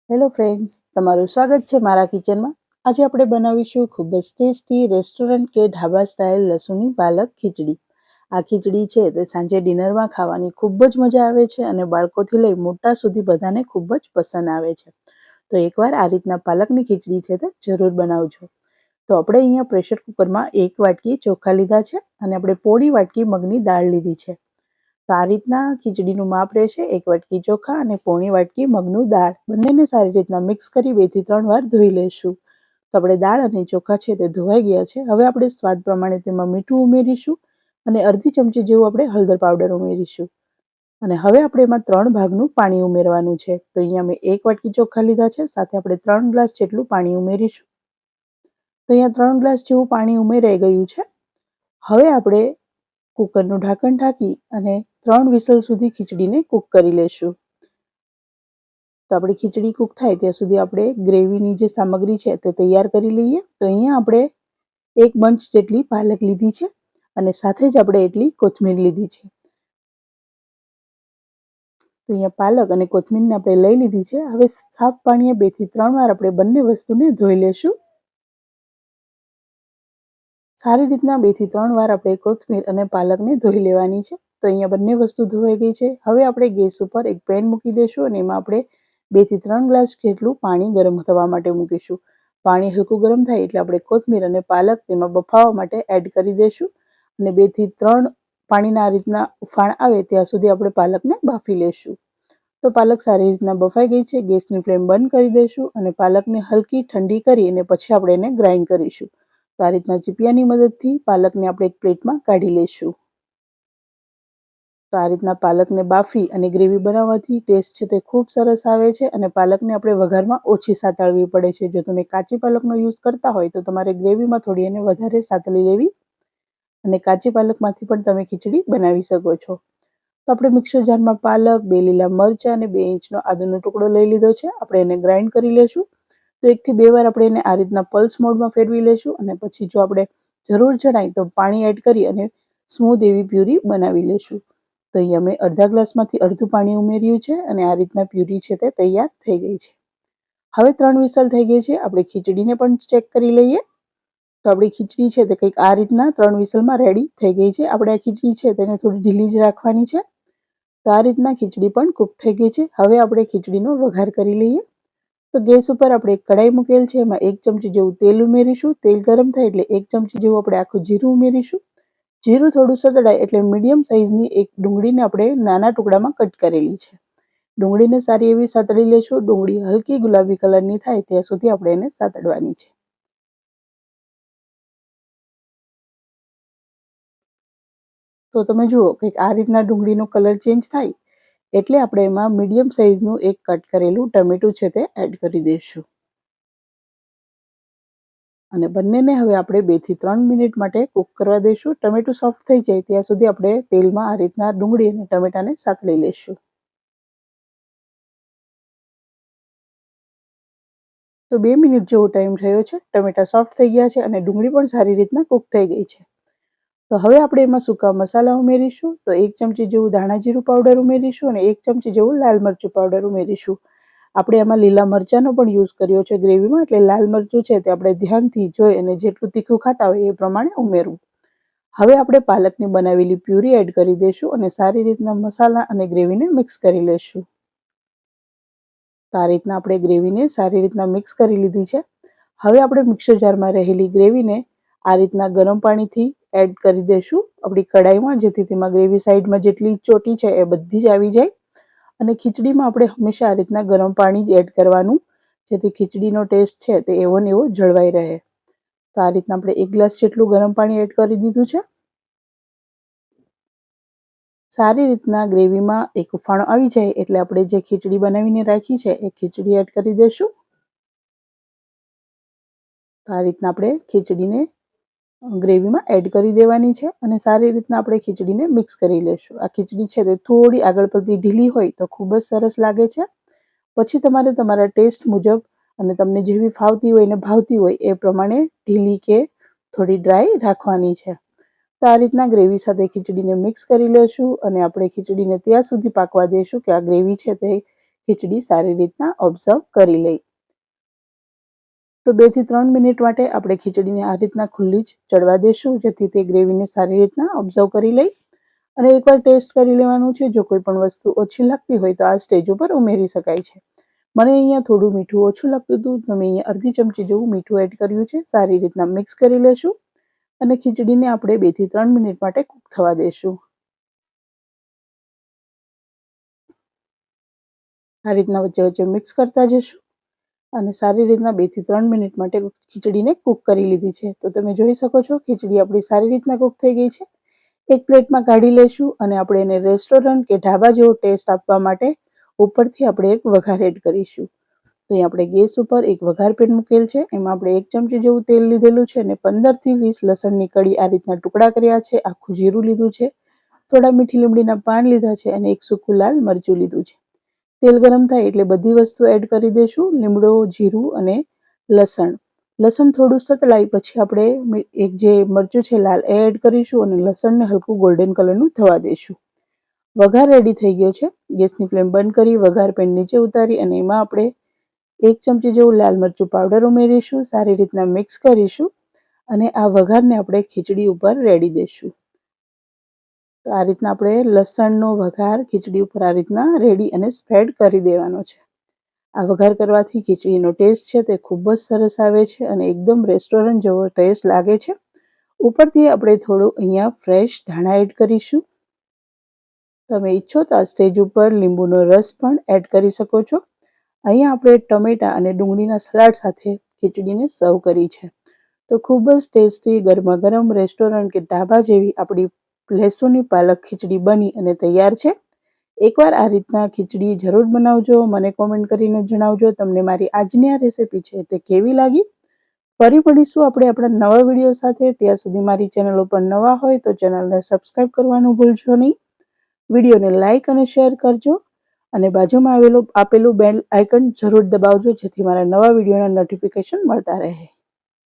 Hello friends, તમારું સ્વાગત છે મારા કિચનમાં. આજે આપણે બનાવીશું ખૂબ જ ટેસ્ટી રેસ્ટોરન્ટ કે ઢાબા સ્ટાઇલ લસુની પાલક ખીચડી. આ ખીચડી છે તે સાંજે ડિનરમાં ખાવાની ખૂબ જ મજા આવે છે અને બાળકોથી લઈ મોટા સુધી બધાને ખૂબ જ પસંદ આવે છે. તો એકવાર આ રીતના પાલકની ખીચડી છે તે જરૂર બનાવજો. તો આપણે અહીંયા પ્રેશર કુકરમાં 1 વાટકી ચોખા લીધા છે અને આપણે પોળી વાટકી મગની દાળ લીધી છે. તો આ રીતના ખીચડીનું માપ રહેશે 1 વાટકી ચોખા અને પોણી વાટકી મગનું દાળ. બંનેને સારી રીતના મિક્સ કરી 2 થી 3 વાર ધોઈ લેશું. તો આપણે દાળ અને ચોખા છે તે ધોવાઈ ગયા છે. હવે આપણે સ્વાદ પ્રમાણે તેમાં મીઠું ઉમેરીશું અને અડધી ચમચી જેવું આપણે હળદર પાવડર ઉમેરીશું. અને હવે આપણે એમાં 3 ભાગનું પાણી ઉમેરવાનું છે. તો અહીંયા મેં 1 વાટકી ચોખા લીધા છે, સાથે આપણે 3 ગ્લાસ જેટલું પાણી ઉમેરીશું. તો અહીંયા 3 ગ્લાસ જેવું પાણી ઉમેરાઈ ગયું છે. હવે આપણે કુકરનું ઢાંકણ ઢાંકી અને 3 વિસલ સુધી ખીચડીને કૂક કરી લેશું. તો આપણી ખીચડી કૂક થાય ત્યાં સુધી આપણે ગ્રેવીની જે સામગ્રી છે તે તૈયાર કરી લઈએ. તો અહીંયા આપણે 1 બંચ જેટલી પાલક લીધી છે અને સાથે જ આપણે એટલી કોથમીર લીધી છે. તો અહીંયા પાલક અને કોથમીરને આપણે લઈ લીધી છે. હવે સાફ પાણીએ 2 થી 3 વાર આપણે બંને વસ્તુને ધોઈ લેશું. સારી રીતના 2 થી 3 વાર આપણે કોથમીર અને પાલકને ધોઈ લેવાની છે. તો અહીંયા બંને વસ્તુ ધોવાઈ ગઈ છે. હવે આપણે ગેસ ઉપર એક પેન મૂકી દઈશું અને એમાં આપણે 2 થી 3 ગ્લાસ જેટલું પાણી ગરમ થવા માટે મૂકીશું. પાણી હલકું ગરમ થાય એટલે આપણે કોથમીર અને પાલક તેમાં બફાવા માટે એડ કરી દઈશું અને 2 થી 3 પાણીના આ રીતના ઉફાણ આવે ત્યાં સુધી આપણે પાલકને બાફી લેશું. તો પાલક સારી રીતના બફાઈ ગઈ છે. ગેસની ફ્લેમ બંધ કરી દઈશું અને પાલકને હલકી ઠંડી કરી અને પછી આપણે એને ગ્રાઇન્ડ કરીશું. તો આ રીતના ચીપિયાની મદદથી પાલકને આપણે એક પ્લેટમાં કાઢી લઈશું. તો આ રીતના પાલકને બાફી અને ગ્રેવી બનાવવાથી ટેસ્ટ છે તે ખૂબ સરસ આવે છે અને પાલકને આપણે વઘારમાં ઓછી સાતળવી પડે છે. જો તમે કાચી પાલકનો યુઝ કરતા હોય તો તમારે ગ્રેવીમાં થોડી એને વધારે સાતળી લેવી અને કાચી પાલકમાંથી પણ તમે ખીચડી બનાવી શકો છો. તો આપણે મિક્સર જારમાં પાલક, 2 લીલા મરચાં અને 2 ઇંચનો આદુનો ટુકડો લઈ લીધો છે. આપણે એને ગ્રાઇન્ડ કરી લેશું. તો 1 થી 2 વાર આપણે એને આ રીતના પલ્સ મોડમાં ફેરવી લેશું અને પછી જો આપણે જરૂર જણાય તો પાણી એડ કરી અને સ્મૂધ એવી પ્યુરી બનાવી લેશું. તો અહીંયા મેં અડધા ગ્લાસમાંથી અડધું પાણી ઉમેર્યું છે અને આ રીતના પ્યુરી છે તે તૈયાર થઈ ગઈ છે. હવે 3 વિસલ થઈ ગઈ છે. આપણે ખીચડીને પણ ચેક કરી લઈએ. તો આપણી ખીચડી છે તે કંઈક આ રીતના 3 વિસલમાં રેડી થઈ ગઈ છે. આપણે આ ખીચડી છે તેને થોડી ઢીલી જ રાખવાની છે. તો આ રીતના ખીચડી પણ કૂક થઈ ગઈ છે. હવે આપણે ખીચડીનો વઘાર કરી લઈએ. તો ગેસ ઉપર આપણે એક કઢાઈ મૂકેલ છે. એમાં 1 ચમચી જેવું તેલ ઉમેરીશું. તેલ ગરમ થાય એટલે 1 ચમચી જેવું આપણે આખું જીરું ઉમેરીશું. જીરું થોડું સતળાય એટલે મીડિયમ સાઇઝની એક ડુંગળીને આપણે નાના ટુકડામાં કટ કરેલી છે. ડુંગળીને સારી એવી સાતળી લેશું. ડુંગળી હલકી ગુલાબી કલરની થાય ત્યાં સુધી આપણે એને સાતળવાની છે. તો તમે જુઓ કે આ રીતના ડુંગળીનો કલર ચેન્જ થાય એટલે આપણે એમાં મીડિયમ સાઇઝનું એક કટ કરેલું ટમેટું છે તે એડ કરી દઈશું. અને બંનેને હવે આપણે 2 થી 3 મિનિટ માટે કૂક કરવા દઈશું. ટમેટું સોફ્ટ થઈ જાય ત્યાં સુધી આપણે તેલમાં આ રીતના ડુંગળી અને ટમેટાને સાતળી લઈશું. તો 2 મિનિટ જેવો ટાઈમ થયો છે. ટમેટા સોફ્ટ થઈ ગયા છે અને ડુંગળી પણ સારી રીતના કૂક થઈ ગઈ છે. તો હવે આપણે એમાં સૂકા મસાલા ઉમેરીશું. તો 1 ચમચી જેવું ધાણા જીરું પાવડર ઉમેરીશું અને 1 ચમચી જેવું લાલ મરચું પાવડર ઉમેરીશું. આપણે એમાં લીલા મરચાંનો પણ યુઝ કર્યો છે ગ્રેવીમાં, એટલે લાલ મરચું છે તે આપણે ધ્યાનથી જોઈ અને જેટલું તીખું ખાતા હોય એ પ્રમાણે ઉમેરવું. હવે આપણે પાલકની બનાવેલી પ્યુરી એડ કરી દઈશું અને સારી રીતના મસાલા અને ગ્રેવીને મિક્સ કરી લઈશું. તો આ રીતના આપણે ગ્રેવીને સારી રીતના મિક્સ કરી લીધી છે. હવે આપણે મિક્સર જારમાં રહેલી ગ્રેવીને આ રીતના ગરમ પાણીથી એડ કરી દઈશું આપણી કઢાઈમાં, જેથી તેમાં ગ્રેવી સાઈડમાં જેટલી ચોટી છે એ બધી જ આવી જાય. અને ખીચડીમાં આપણે હંમેશા આ રીતના ગરમ પાણી જ એડ કરવાનું, જેથી ખીચડીનો ટેસ્ટ છે તે એવો ને એવો જળવાઈ રહે. તો આ રીતના આપણે 1 ગ્લાસ જેટલું ગરમ પાણી એડ કરી દીધું છે. સારી રીતના ગ્રેવીમાં એક ઉફાણો આવી જાય એટલે આપણે જે ખીચડી બનાવીને રાખી છે એ ખીચડી એડ કરી દઈશું. તો આ રીતના આપણે ખીચડીને ગ્રેવીમાં એડ કરી દેવાની છે અને સારી રીતના આપણે ખીચડીને મિક્સ કરી લઈશું. આ ખીચડી છે તે થોડી આગળ પડતી ઢીલી હોય તો ખૂબ જ સરસ લાગે છે. પછી તમારે તમારા ટેસ્ટ મુજબ અને તમને જેવી ફાવતી હોય ને ભાવતી હોય એ પ્રમાણે ઢીલી કે થોડી ડ્રાય રાખવાની છે. તો આ રીતના ગ્રેવી સાથે ખીચડીને મિક્સ કરી લેશું અને આપણે ખીચડીને ત્યાં સુધી પાકવા દઈશું કે આ ગ્રેવી છે તે ખીચડી સારી રીતના ઓબ્ઝર્વ કરી લઈ. તો 2 થી 3 મિનિટ માટે આપણે ખીચડીને આ રીતના ખુલ્લી જ ચડવા દેશું, જેથી તે ગ્રેવીને સારી રીતના ઓબ્ઝર્વ કરી લઈ. અને એકવાર ટેસ્ટ કરી લેવાનું છે. જો કોઈ પણ વસ્તુ ઓછી લાગતી હોય તો આ સ્ટેજ ઉપર ઉમેરી શકાય છે. મને અહીંયા થોડું મીઠું ઓછું લાગતું હતું, તો મેં અહીંયા અડધી ચમચી જેવું મીઠું એડ કર્યું છે. સારી રીતના મિક્સ કરી લેશું અને ખીચડીને આપણે 2 થી 3 મિનિટ માટે કૂક થવા દેશું. આ રીતના વચ્ચે વચ્ચે મિક્સ કરતા જશું અને સારી રીતના 2 થી 3 મિનિટ માટે ખીચડીને કૂક કરી લીધી છે. તો તમે જોઈ શકો છો ખીચડી આપણી સારી રીતના કૂક થઈ ગઈ છે. એક પ્લેટમાં કાઢી લેશું અને આપણે એને રેસ્ટોરન્ટ કે ઢાબા જેવો ટેસ્ટ આપવા માટે ઉપરથી આપણે એક વઘાર એડ કરીશું. તો અહીં આપણે ગેસ ઉપર એક વઘાર પેન મૂકેલ છે. એમાં આપણે 1 ચમચી જેવું તેલ લીધેલું છે અને 15 થી 20 લસણની કળી આ રીતના ટુકડા કર્યા છે. આખું જીરું લીધું છે, થોડા મીઠી લીમડીના પાન લીધા છે અને એક સૂકું લાલ મરચું લીધું છે. તેલ ગરમ થાય એટલે બધી વસ્તુ એડ કરી દઈશું. લીમડો, જીરું અને લસણ. લસણ થોડું સતળાય પછી આપણે એક જે મરચું છે લાલ એ એડ કરીશું અને લસણને હલકું ગોલ્ડન કલરનું થવા દઈશું. વઘાર રેડી થઈ ગયો છે. ગેસની ફ્લેમ બંધ કરી વઘાર પેન નીચે ઉતારી અને એમાં આપણે 1 ચમચી જેવું લાલ મરચું પાવડર ઉમેરીશું. સારી રીતના મિક્સ કરીશું અને આ વઘારને આપણે ખીચડી ઉપર રેડી દઈશું. તો આ રીતના આપણે લસણનો વઘાર ખીચડી ઉપર આ રીતના રેડી અને સ્પ્રેડ કરી દેવાનો છે. આ વઘાર કરવાથી ખીચડીનો ટેસ્ટ છે તે ખૂબ જ સરસ આવે છે અને એકદમ રેસ્ટોરન્ટ જેવો ટેસ્ટ લાગે છે. ઉપરથી આપણે થોડું અહીંયા ફ્રેશ ધાણા એડ કરીશું. તમે ઈચ્છો તો આ સ્ટેજ ઉપર લીંબુનો રસ પણ એડ કરી શકો છો. અહીંયા આપણે ટમેટા અને ડુંગળીના સલાડ સાથે ખીચડીને સર્વ કરી છે. તો ખૂબ જ ટેસ્ટી ગરમા ગરમ રેસ્ટોરન્ટ કે ઢાબા જેવી આપણી લહેસુની પાલક ખીચડી બની અને તૈયાર છે. એકવાર આ રીતના ખીચડી જરૂર બનાવજો. મને કોમેન્ટ કરીને જણાવજો તમને મારી આજની આ રેસીપી છે તે કેવી લાગી. ફરી મળીશું આપણે આપણા નવા વિડીયો સાથે. ત્યાં સુધી મારી ચેનલ ઉપર નવા હોય તો ચેનલને સબસ્ક્રાઈબ કરવાનું ભૂલશો નહીં. વિડીયોને લાઇક અને શેર કરજો અને બાજુમાં આપેલું બેલ આઇકન જરૂર દબાવજો, જેથી મારા નવા વિડીયોના નોટિફિકેશન મળતા રહે.